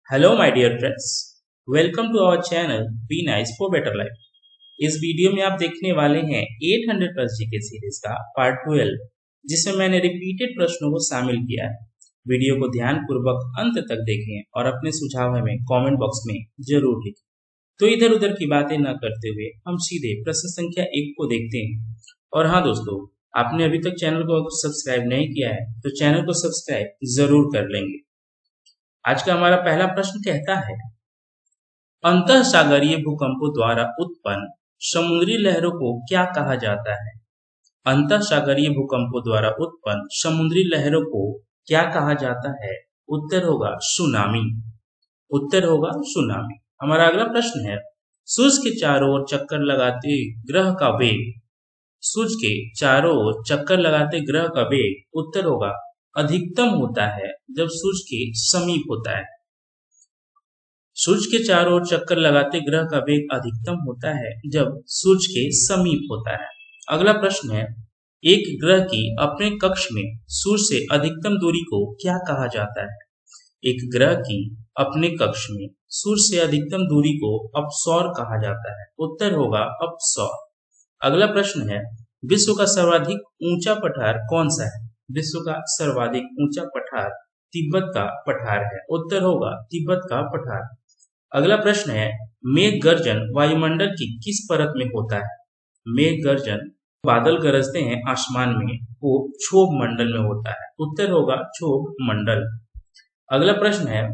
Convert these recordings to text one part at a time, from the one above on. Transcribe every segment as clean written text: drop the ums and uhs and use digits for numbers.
Hello my dear friends, welcome to our channel be nice for better life. इस video में आप देखने वाले हैं 800 प्लस जीके सीरीज का पार्ट 12, जिसमें मैंने रिपीटेड प्रश्नों को शामिल किया है। वीडियो को ध्यानपूर्वक अंत तक देखें और अपने सुझाव हमें कमेंट बॉक्स में जरूर लिखें। तो इधर उधर की बातें न करते हुए हम सीधे प्रश्न संख्या 1 को देखते हैं। और हाँ दोस्तों, आपने अभी तक चैनल को सब्सक्राइब नहीं किया है तो चैनल को सब्सक्राइब जरूर कर लेंगे। आज का हमारा पहला प्रश्न कहता है, अंतःसागरीय भूकंपों द्वारा उत्पन्न समुद्री लहरों को क्या कहा जाता है? अंतःसागरीय भूकंपों द्वारा उत्पन्न समुद्री लहरों को क्या कहा जाता है? उत्तर होगा सुनामी। उत्तर होगा सुनामी। हमारा अगला प्रश्न है, सूर्य के चारों ओर चक्कर लगाते ग्रह का वेग। सूर्य के चारों ओर चक्कर लगाते ग्रह का वेग उत्तर होगा अधिकतम होता है जब सूर्य के समीप होता है। सूर्य के चारों ओर चक्कर लगाते ग्रह का वेग अधिकतम होता है जब सूर्य के समीप होता है। अगला प्रश्न है, एक ग्रह की अपने कक्ष में सूर्य से अधिकतम दूरी को क्या कहा जाता है? एक ग्रह की अपने कक्ष में सूर्य से अधिकतम दूरी को अपसौर कहा जाता है। उत्तर होगा अपसौर। अगला प्रश्न है, विश्व का सर्वाधिक ऊंचा पठार कौन सा है? विश्व का सर्वाधिक ऊंचा पठार तिब्बत का पठार है। उत्तर होगा तिब्बत का पठार। अगला प्रश्न है, मेघ गर्जन वायुमंडल की किस परत में होता है? मेघ गर्जन बादल गरजते हैं आसमान में, वो क्षोभ मंडल में होता है। उत्तर होगा क्षोभ मंडल। अगला प्रश्न है,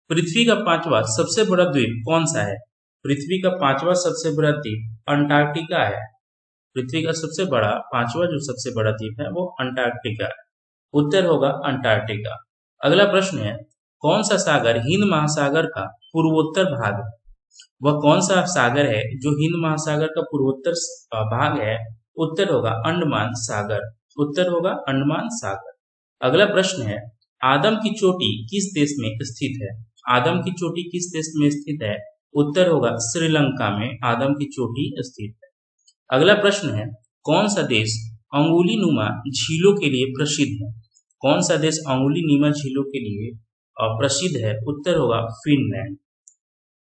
पृथ्वी का पांचवा सबसे बड़ा द्वीप कौन सा है? पृथ्वी का पांचवा सबसे बड़ा द्वीप अंटार्कटिका है। पृथ्वी का सबसे बड़ा पांचवा जो सबसे बड़ा द्वीप है वो अंटार्कटिका है। उत्तर होगा अंटार्कटिका। अगला प्रश्न है, कौन सा सागर हिंद महासागर का पूर्वोत्तर भाग है? वह कौन सा सागर है जो हिंद महासागर का पूर्वोत्तर भाग है? उत्तर होगा अंडमान सागर। उत्तर होगा अंडमान सागर। अगला प्रश्न है, आदम की चोटी किस देश में स्थित है? आदम की चोटी किस देश में स्थित है? उत्तर होगा श्रीलंका में आदम की चोटी स्थित है। अगला प्रश्न है, कौन सा देश अंगुली नुमा झीलों के लिए प्रसिद्ध है? कौन सा देश अंगुली नुमा झीलों के लिए प्रसिद्ध है? उत्तर होगा फिनलैंड।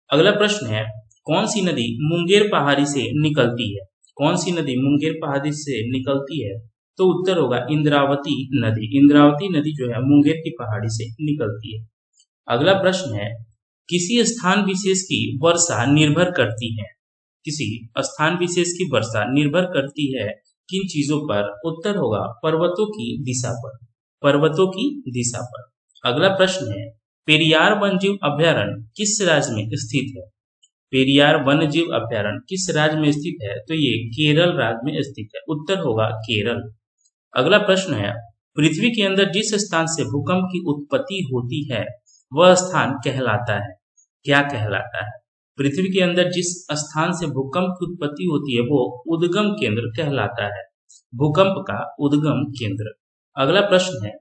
अगला प्रश्न है, कौन सी नदी मुंगेर पहाड़ी से निकलती है? कौन सी नदी मुंगेर पहाड़ी से निकलती है? तो उत्तर होगा इंद्रावती नदी। इंद्रावती नदी जो है मुंगेर की पहाड़ी से निकलती है। अगला प्रश्न है, किसी स्थान विशेष की वर्षा निर्भर करती है? किसी स्थान विशेष की वर्षा निर्भर करती है किन चीजों पर? उत्तर होगा पर्वतों की दिशा पर। पर्वतों की दिशा पर। अगला प्रश्न है, पेरियार वन्यजीव अभयारण्य किस राज्य में स्थित है? पेरियार वन्यजीव अभयारण्य किस राज्य में स्थित है? तो ये केरल राज्य में स्थित है। उत्तर होगा केरल। अगला प्रश्न है, पृथ्वी के अंदर जिस स्थान से भूकंप की उत्पत्ति होती है वह स्थान कहलाता है? क्या कहलाता है? पृथ्वी के अंदर जिस स्थान से भूकंप की उत्पत्ति होती है वो उद्गम केंद्र कहलाता है। भूकंप का उद्गम केंद्र। अगला प्रश्न है,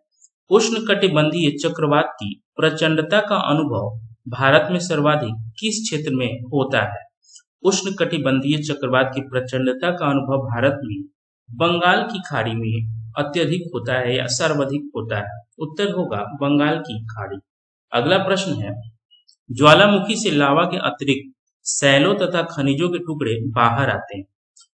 उष्णकटिबंधीय चक्रवात की प्रचंडता का अनुभव भारत में सर्वाधिक किस क्षेत्र में होता है? उष्णकटिबंधीय चक्रवात की प्रचंडता का अनुभव भारत में बंगाल की खाड़ी में अत्यधिक होता है या सर्वाधिक होता है? उत्तर होगा बंगाल की खाड़ी। अगला प्रश्न है, ज्वालामुखी से लावा के अतिरिक्त सैलों तथा खनिजों के टुकड़े बाहर आते हैं।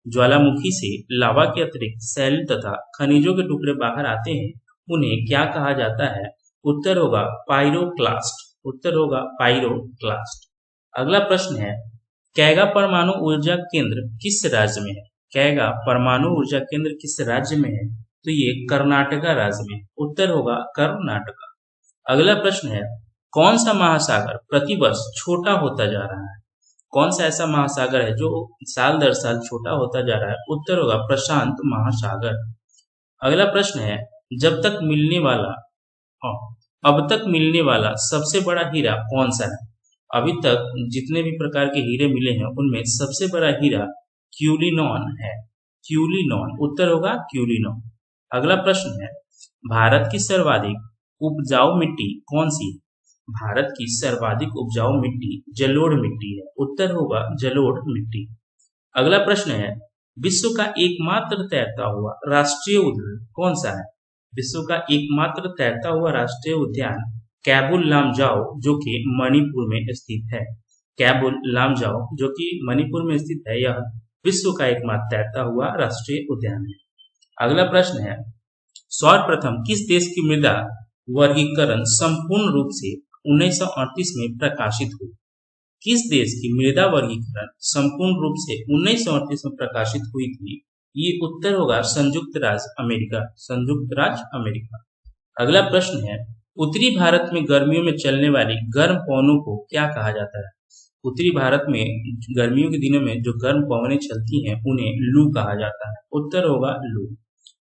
ज्वालामुखी से लावा के अतिरिक्त सैल तथा खनिजों के टुकड़े बाहर आते हैं, उन्हें क्या कहा जाता है? उत्तर होगा पाइरोक्लास्ट। उत्तर होगा पाइरोक्लास्ट। अगला प्रश्न है, कैगा परमाणु ऊर्जा केंद्र किस राज्य में है? कैगा परमाणु ऊर्जा केंद्र किस राज्य में है? तो ये कर्नाटका राज्य में। उत्तर होगा कर्नाटका। अगला प्रश्न है, कौन सा महासागर प्रतिवर्ष छोटा होता जा रहा है? कौन सा ऐसा महासागर है जो साल दर साल छोटा होता जा रहा है? उत्तर होगा प्रशांत महासागर। अगला प्रश्न है, जब तक मिलने वाला अब तक मिलने वाला सबसे बड़ा हीरा कौन सा है? अभी तक जितने भी प्रकार के हीरे मिले हैं उनमें सबसे बड़ा हीरा क्यूलिनॉन है। क्यूलिनॉन। उत्तर होगा क्यूलिनॉन। अगला प्रश्न है, भारत की सर्वाधिक उपजाऊ मिट्टी कौन सी है? भारत की सर्वाधिक उपजाऊ मिट्टी जलोढ़ मिट्टी है। उत्तर होगा जलोढ़ मिट्टी। अगला प्रश्न है, विश्व का एकमात्र तैरता हुआ राष्ट्रीय उद्यान कौन सा है? विश्व का एकमात्र तैरता हुआ राष्ट्रीय उद्यान कैबुल लामजाओ जो कि मणिपुर में स्थित है। कैबुल लामजाओ जो कि मणिपुर में स्थित है, यह विश्व का एकमात्र तैरता हुआ राष्ट्रीय उद्यान है। अगला प्रश्न है, सर्वप्रथम किस देश की मृदा वर्गीकरण संपूर्ण रूप से 1938 में प्रकाशित हुई? किस देश की मृदा वर्गीकरण संपूर्ण रूप से 1938 में प्रकाशित हुई थी? ये उत्तर होगा संयुक्त राज्य अमेरिका। संयुक्त राज्य अमेरिका। अगला प्रश्न है, उत्तरी भारत में गर्मियों में चलने वाली गर्म पवनों को क्या कहा जाता है? उत्तरी भारत में गर्मियों के दिनों में जो गर्म पवनें चलती हैं उन्हें लू कहा जाता है। उत्तर होगा लू।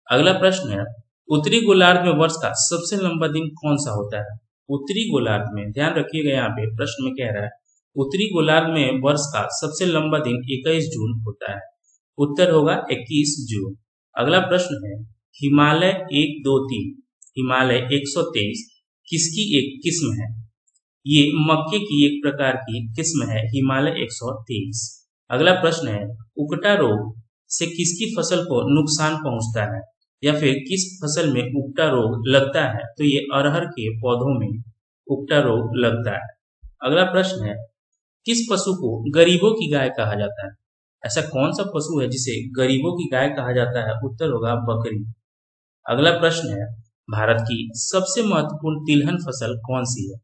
अगला प्रश्न है, उत्तरी गोलार्ध में वर्ष का सबसे लंबा दिन कौन सा होता है? उत्तरी गोलार्ध में, ध्यान रखिएगा यहाँ पे प्रश्न में कह रहा है उत्तरी गोलार्ध में वर्ष का सबसे लंबा दिन 21 जून होता है। उत्तर होगा 21 जून। अगला प्रश्न है, हिमालय 123 हिमालय 123 किसकी एक किस्म है? ये मक्के की एक प्रकार की किस्म है, हिमालय 123। अगला प्रश्न है, उकटा रोग से किसकी फसल को नुकसान पहुंचता है या फिर किस फसल में उकटा रोग लगता है? तो ये अरहर के पौधों में उकटा रोग लगता है। अगला प्रश्न है, किस पशु को गरीबों की गाय कहा जाता है? ऐसा कौन सा पशु है जिसे गरीबों की गाय कहा जाता है? उत्तर होगा बकरी। अगला प्रश्न है, भारत की सबसे महत्वपूर्ण तिलहन फसल कौन सी है?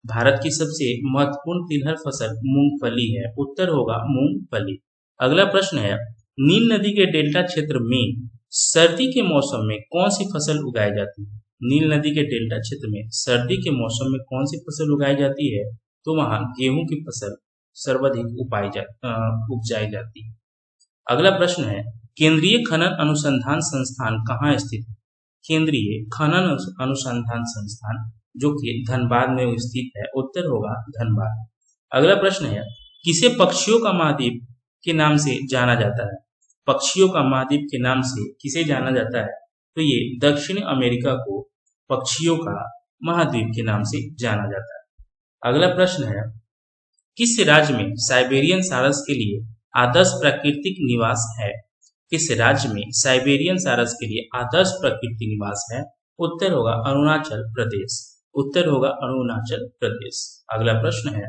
भारत की सबसे महत्वपूर्ण तिलहन फसल मूंगफली है। उत्तर होगा मूंगफली। अगला प्रश्न है, नील नदी के डेल्टा क्षेत्र में सर्दी के मौसम में कौन सी फसल उगाई जाती है? नील नदी के डेल्टा क्षेत्र में सर्दी के मौसम में कौन सी फसल उगाई जाती है? तो वहां गेहूं की फसल सर्वाधिक उपजाई जाती है। अगला प्रश्न है, केंद्रीय खनन अनुसंधान संस्थान कहाँ स्थित है? केंद्रीय खनन अनुसंधान संस्थान जो कि धनबाद में स्थित है। उत्तर होगा धनबाद। अगला प्रश्न है, किसे पक्षियों का महाद्वीप के नाम से जाना जाता है? पक्षियों का महाद्वीप के नाम से किसे जाना जाता है? तो ये दक्षिण अमेरिका को पक्षियों का महाद्वीप के नाम से जाना जाता है। अगला प्रश्न है, किस राज्य में साइबेरियन सारस के लिए आदर्श प्राकृतिक निवास है? किस राज्य में साइबेरियन सारस के लिए आदर्श प्राकृतिक निवास है? उत्तर होगा अरुणाचल प्रदेश। उत्तर होगा अरुणाचल प्रदेश। अगला प्रश्न है,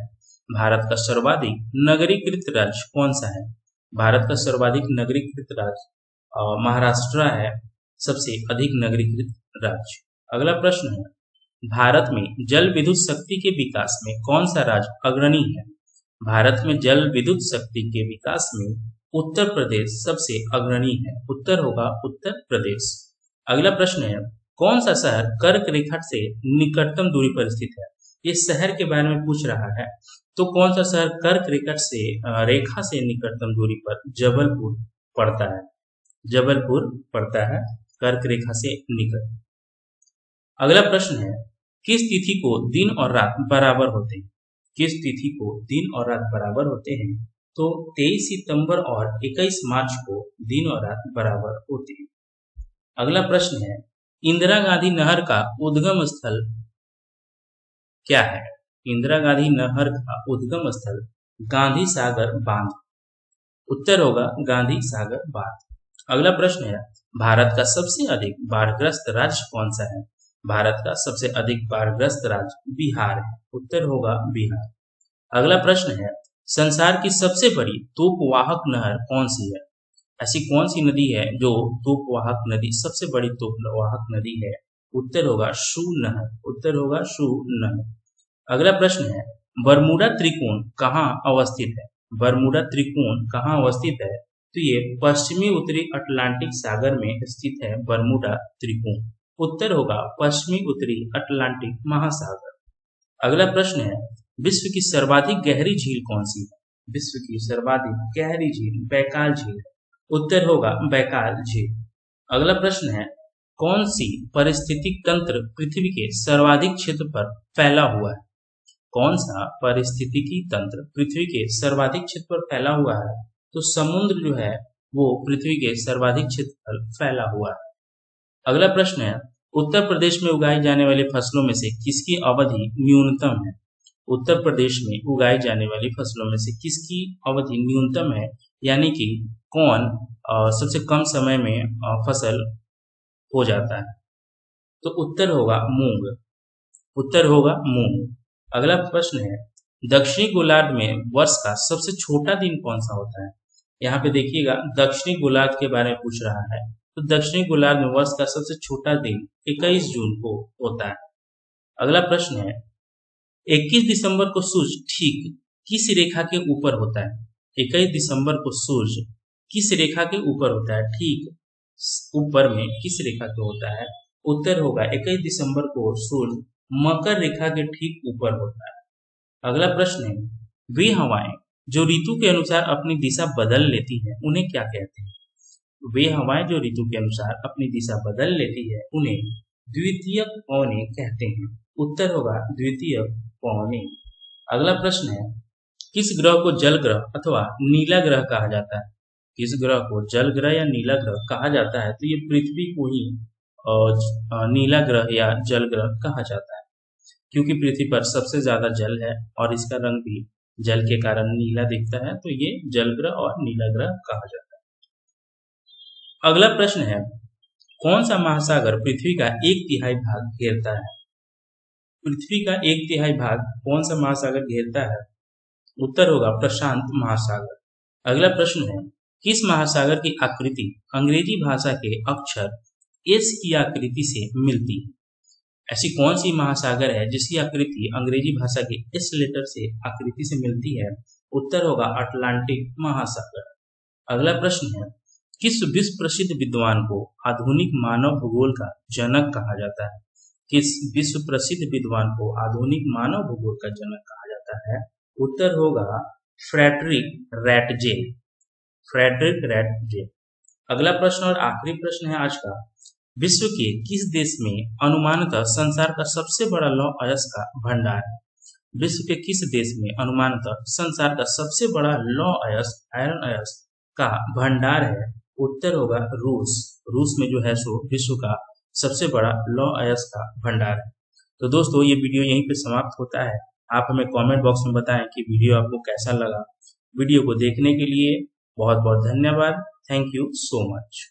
भारत का सर्वाधिक नगरीकृत राज्य कौन सा है? भारत का सर्वाधिक नगरीकृत राज्य महाराष्ट्र है, सबसे अधिक नगरीकृत राज्य। अगला प्रश्न है, भारत में जल विद्युत शक्ति के विकास में कौन सा राज्य अग्रणी है? भारत में जल विद्युत शक्ति के विकास में उत्तर प्रदेश सबसे अग्रणी है। उत्तर होगा उत्तर प्रदेश। अगला प्रश्न है, कौन सा शहर कर्क रेखा से निकटतम दूरी पर स्थित है? ये शहर के बारे में पूछ रहा है, तो कौन सा शहर कर्क रेखा से निकटतम दूरी पर? जबलपुर पड़ता है। जबलपुर पड़ता है कर्क रेखा से निकट। अगला प्रश्न है, किस तिथि को दिन और रात बराबर होते हैं? किस तिथि को दिन और रात बराबर होते हैं? तो 23 सितंबर और 21 मार्च को दिन और रात बराबर होते हैं। अगला प्रश्न है, इंदिरा गांधी नहर का उद्गम स्थल क्या है? इंदिरा गांधी नहर का उद्गम स्थल गांधी सागर बांध। उत्तर होगा गांधी सागर बांध। अगला प्रश्न है, भारत का सबसे अधिक बाढ़ग्रस्त राज्य कौन सा है? भारत का सबसे अधिक बाढ़ग्रस्त राज्य बिहार है। उत्तर होगा बिहार। अगला प्रश्न है, संसार की सबसे बड़ी तोपवाहक नहर कौन सी है? ऐसी कौन सी नदी है जो तोपवाहक नदी, सबसे बड़ी तोपवाहक नदी है? उत्तर होगा शू नहर। उत्तर होगा शू नहर। अगला प्रश्न है, बरमूडा त्रिकोण कहाँ अवस्थित है? बरमूडा त्रिकोण कहाँ अवस्थित है? तो ये पश्चिमी उत्तरी अटलांटिक सागर में स्थित है बरमूडा त्रिकोण। उत्तर होगा पश्चिमी उत्तरी अटलांटिक महासागर। अगला प्रश्न है, विश्व की सर्वाधिक गहरी झील कौन सी है? विश्व की सर्वाधिक गहरी झील बैकाल झील। उत्तर होगा बैकाल झील। अगला प्रश्न है, कौन सी पारिस्थितिक तंत्र पृथ्वी के सर्वाधिक क्षेत्र पर फैला हुआ है? कौन सा पारिस्थितिकी तंत्र पृथ्वी के सर्वाधिक क्षेत्र पर फैला हुआ है? तो समुद्र जो है वो पृथ्वी के सर्वाधिक क्षेत्र पर फैला हुआ है। अगला प्रश्न है, उत्तर प्रदेश में उगाई जाने वाली फसलों में से किसकी अवधि न्यूनतम है? उत्तर प्रदेश में उगाई जाने वाली फसलों में से किसकी अवधि न्यूनतम है, यानी कि कौन सबसे कम समय में फसल हो जाता है? तो उत्तर होगा मूंग। उत्तर होगा मूंग। अगला प्रश्न है, दक्षिणी गोलार्ध में वर्ष का सबसे छोटा दिन कौन सा होता है? यहाँ पे देखिएगा दक्षिणी गोलार्ध के बारे में पूछ रहा है, तो दक्षिणी गोलार्ध में वर्ष का सबसे छोटा दिन 21 जून को होता है। अगला प्रश्न है, 21 दिसंबर को सूर्य ठीक किस रेखा के ऊपर होता है? 21 दिसंबर को सूर्य किस रेखा के ऊपर होता है? ठीक ऊपर में किस रेखा के होता है? उत्तर होगा 21 दिसंबर को सूर्य मकर रेखा के ठीक ऊपर होता है। अगला प्रश्न है, वे हवाएं जो ऋतु के अनुसार अपनी दिशा बदल लेती है उन्हें क्या कहते हैं? वे हवाएं जो ऋतु के अनुसार अपनी दिशा बदल लेती है उन्हें द्वितीयक पवनें कहते हैं। उत्तर होगा द्वितीयक पवनें। अगला प्रश्न है, किस ग्रह को जल ग्रह अथवा नीला ग्रह कहा जाता है? किस ग्रह को जल ग्रह या नीला ग्रह कहा जाता है? तो ये पृथ्वी को ही नीला ग्रह या जल ग्रह कहा जाता है, क्योंकि पृथ्वी पर सबसे ज्यादा जल है और इसका रंग भी जल के कारण नीला दिखता है, तो ये जल ग्रह और नीला ग्रह कहा जाता है। अगला प्रश्न है, कौन सा महासागर पृथ्वी का 1/3 भाग घेरता है? पृथ्वी का 1/3 भाग कौन सा महासागर घेरता है? उत्तर होगा प्रशांत महासागर। अगला प्रश्न है, किस महासागर की आकृति अंग्रेजी भाषा के अक्षर एस की आकृति से मिलती है? ऐसी कौन सी महासागर है जिसकी आकृति अंग्रेजी भाषा के एस लेटर से आकृति से मिलती है? उत्तर होगा अटलांटिक महासागर। अगला प्रश्न है, किस विश्व प्रसिद्ध विद्वान को आधुनिक मानव भूगोल का जनक कहा जाता है? किस विश्व प्रसिद्ध विद्वान को आधुनिक मानव भूगोल का जनक कहा जाता है? उत्तर होगा फ्रेडरिक रैटजे। फ्रेडरिक रैटजे। अगला प्रश्न और आखिरी प्रश्न है आज का, विश्व के किस देश में अनुमानतः संसार का सबसे बड़ा लौह अयस्क का भंडार है? विश्व के किस देश में अनुमानतः संसार का सबसे बड़ा लौह अयस्क आयरन अयस्क का भंडार है? उत्तर होगा रूस। रूस में जो है सो विश्व का सबसे बड़ा लौह अयस्क का भंडार है। तो दोस्तों ये वीडियो यहीं पे समाप्त होता है। आप हमें कमेंट बॉक्स में बताएं कि वीडियो आपको कैसा लगा। वीडियो को देखने के लिए बहुत बहुत धन्यवाद। Thank you so much.